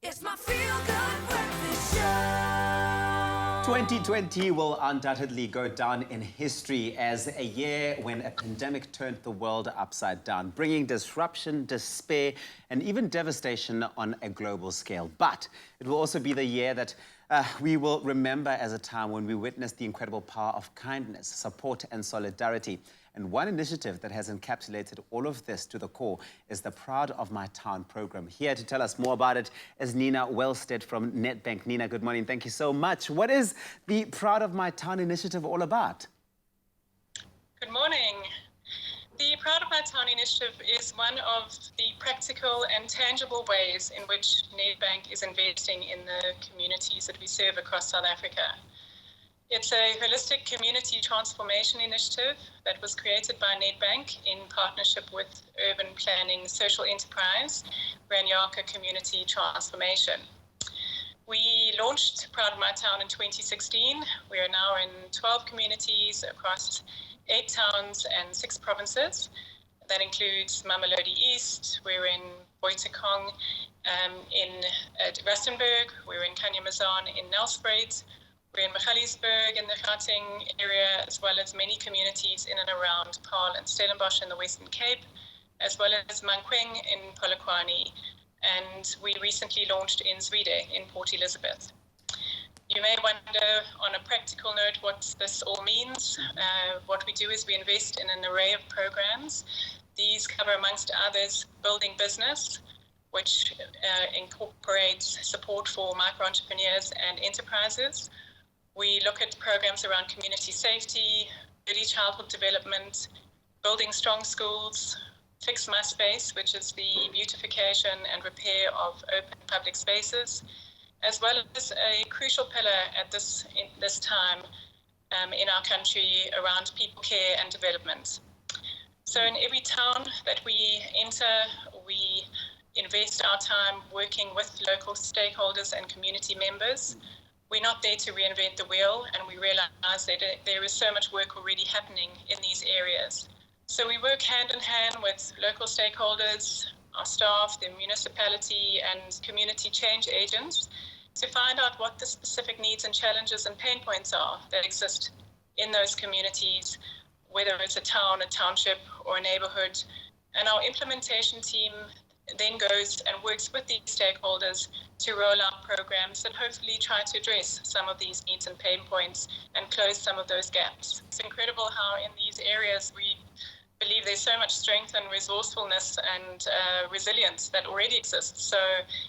It's my feel-good breakfast show. 2020 will undoubtedly go down in history as a year when a pandemic turned the world upside down, bringing disruption, despair, and even devastation on a global scale. But it will also be the year that we will remember as a time when we witnessed the incredible power of kindness, support, and solidarity. And one initiative that has encapsulated all of this to the core is the Proud of My Town program. Here to tell us more about it is Nina Wellstead from Nedbank. Nina, good morning. Thank you so much. What is the Proud of My Town initiative all about? Good morning. The Proud of My Town initiative is one of the practical and tangible ways in which Nedbank is investing in the communities that we serve across South Africa. It's a holistic community transformation initiative that was created by Nedbank in partnership with urban planning social enterprise, Ranyaka Community Transformation. We launched Proud of My Town in 2016. We are now in 12 communities across 8 towns and 6 provinces. That includes Mamelodi East, we're in Boitekong, in Rustenburg, we're in Kanyamazan, in Nelspruit, we're in Magaliesburg in the Gauteng area, as well as many communities in and around Paarl and Stellenbosch in the Western Cape, as well as Mankweng in Polokwane. And we recently launched in Zwede in Port Elizabeth. You may wonder, on a practical note, what this all means. What we do is we invest in an array of programs. These cover, amongst others, building business, which incorporates support for micro-entrepreneurs and enterprises. We look at programs around community safety, early childhood development, building strong schools, Fix My Space, which is the beautification and repair of open public spaces, as well as a crucial pillar at this time in our country around people care and development. So in every town that we enter, we invest our time working with local stakeholders and community members. We're not there to reinvent the wheel, and we realize that there is so much work already happening in these areas. So we work hand in hand with local stakeholders, our staff, the municipality, and community change agents to find out what the specific needs and challenges and pain points are that exist in those communities, whether it's a town, a township, or a neighborhood. And our implementation team then goes and works with these stakeholders to roll out programs that hopefully try to address some of these needs and pain points and close some of those gaps. It's incredible how in these areas we believe there's so much strength and resourcefulness and resilience that already exists. So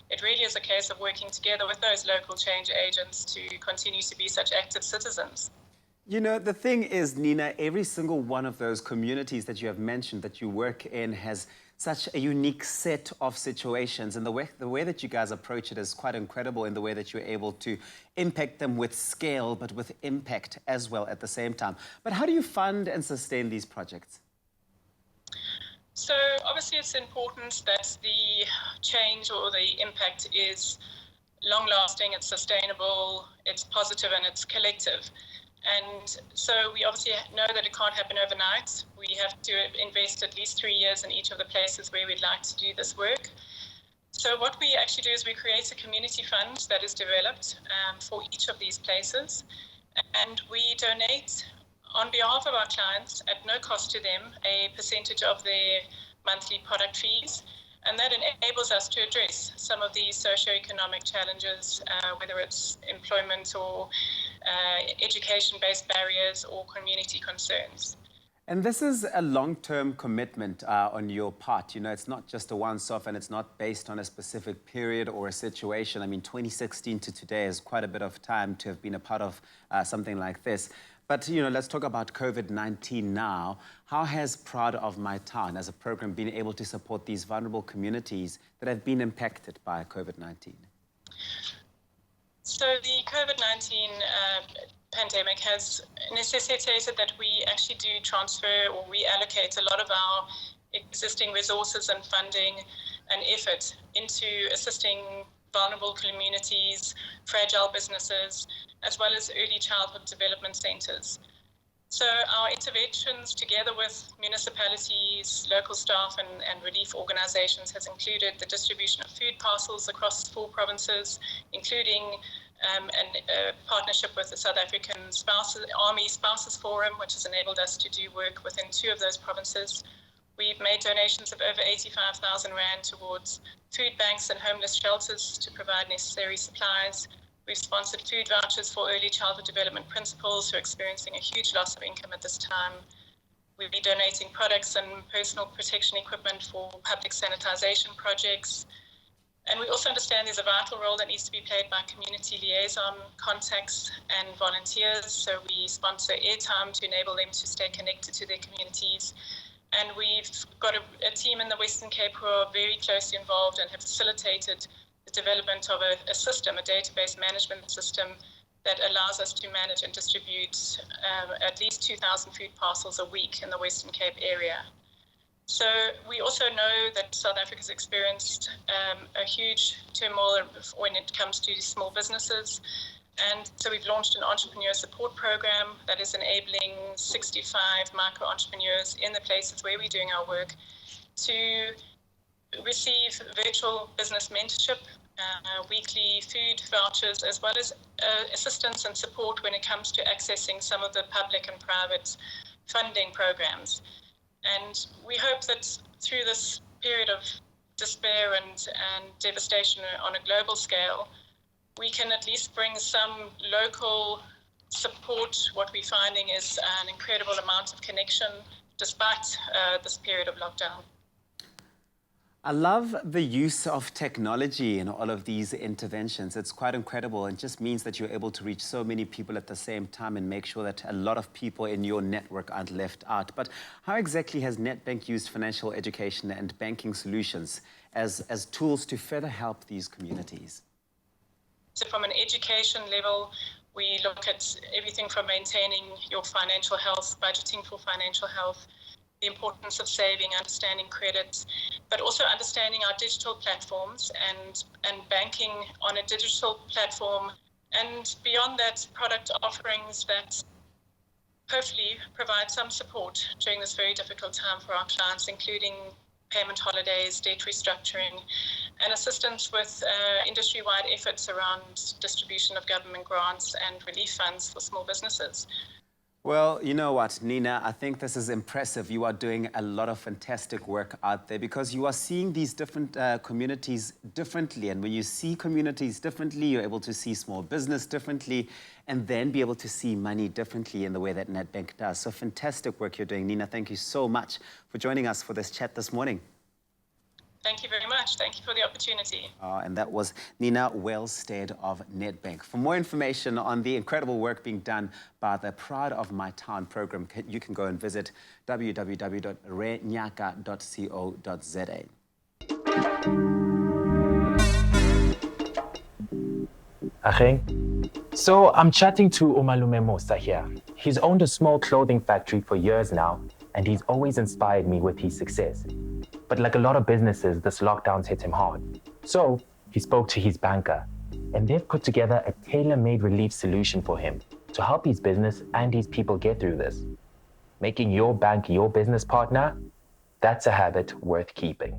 it really is a case of working together with those local change agents to continue to be such active citizens. You know, the thing is, Nina, every single one of those communities that you have mentioned that you work in has such a unique set of situations, and the way that you guys approach it is quite incredible in the way that you're able to impact them with scale, but with impact as well at the same time. But how do you fund and sustain these projects? So obviously it's important that the change or the impact is long-lasting, it's sustainable, it's positive, and it's collective. And so we obviously know that it can't happen overnight. We have to invest at least 3 years in each of the places where we'd like to do this work. So what we actually do is we create a community fund that is developed for each of these places. And we donate on behalf of our clients at no cost to them a percentage of their monthly product fees. And that enables us to address some of these socioeconomic challenges, whether it's employment or education-based barriers or community concerns. And this is a long-term commitment on your part. You know, it's not just a once-off, and it's not based on a specific period or a situation. I mean, 2016 to today is quite a bit of time to have been a part of something like this. But, you know, let's talk about COVID-19 now. How has Proud of My Town as a program been able to support these vulnerable communities that have been impacted by COVID-19? So the COVID-19 pandemic has necessitated that we actually do transfer or reallocate a lot of our existing resources and funding and effort into assisting vulnerable communities, fragile businesses, as well as early childhood development centres. So our interventions together with municipalities, local staff and relief organizations has included the distribution of food parcels across 4 provinces, including a partnership with the South African Army Spouses Forum, which has enabled us to do work within 2 of those provinces. We've made donations of over 85,000 Rand towards food banks and homeless shelters to provide necessary supplies. We've sponsored food vouchers for early childhood development principals who are experiencing a huge loss of income at this time. We'll be donating products and personal protection equipment for public sanitization projects. And we also understand there's a vital role that needs to be played by community liaison contacts and volunteers. So we sponsor airtime to enable them to stay connected to their communities. And we've got a team in the Western Cape who are very closely involved and have facilitated the development of a system, a database management system that allows us to manage and distribute at least 2,000 food parcels a week in the Western Cape area. So we also know that South Africa's experienced a huge turmoil when it comes to small businesses. And so we've launched an entrepreneur support program that is enabling 65 micro entrepreneurs in the places where we're doing our work to receive virtual business mentorship, weekly food vouchers, as well as assistance and support when it comes to accessing some of the public and private funding programs. And we hope that through this period of despair and devastation on a global scale, we can at least bring some local support. What we're finding is an incredible amount of connection despite this period of lockdown. I love the use of technology in all of these interventions. It's quite incredible. It just means that you're able to reach so many people at the same time and make sure that a lot of people in your network aren't left out. But how exactly has Nedbank used financial education and banking solutions as tools to further help these communities? So from an education level, we look at everything from maintaining your financial health, budgeting for financial health, the importance of saving, understanding credit, but also understanding our digital platforms and banking on a digital platform. And beyond that, product offerings that hopefully provide some support during this very difficult time for our clients, including payment holidays, debt restructuring, and assistance with industry-wide efforts around distribution of government grants and relief funds for small businesses. Well, you know what, Nina, I think this is impressive. You are doing a lot of fantastic work out there because you are seeing these different communities differently. And when you see communities differently, you're able to see small business differently and then be able to see money differently in the way that Nedbank does. So fantastic work you're doing, Nina. Thank you so much for joining us for this chat this morning. Thank you very much. Thank you for the opportunity. And that was Nina Wellstead of Nedbank. For more information on the incredible work being done by the Proud of My Town program, you can go and visit www.ranyaka.co.za. So I'm chatting to Umalume Musa here. He's owned a small clothing factory for years now, and he's always inspired me with his success. But like a lot of businesses, this lockdown's hit him hard. So he spoke to his banker, and they've put together a tailor-made relief solution for him to help his business and his people get through this. Making your bank your business partner, that's a habit worth keeping.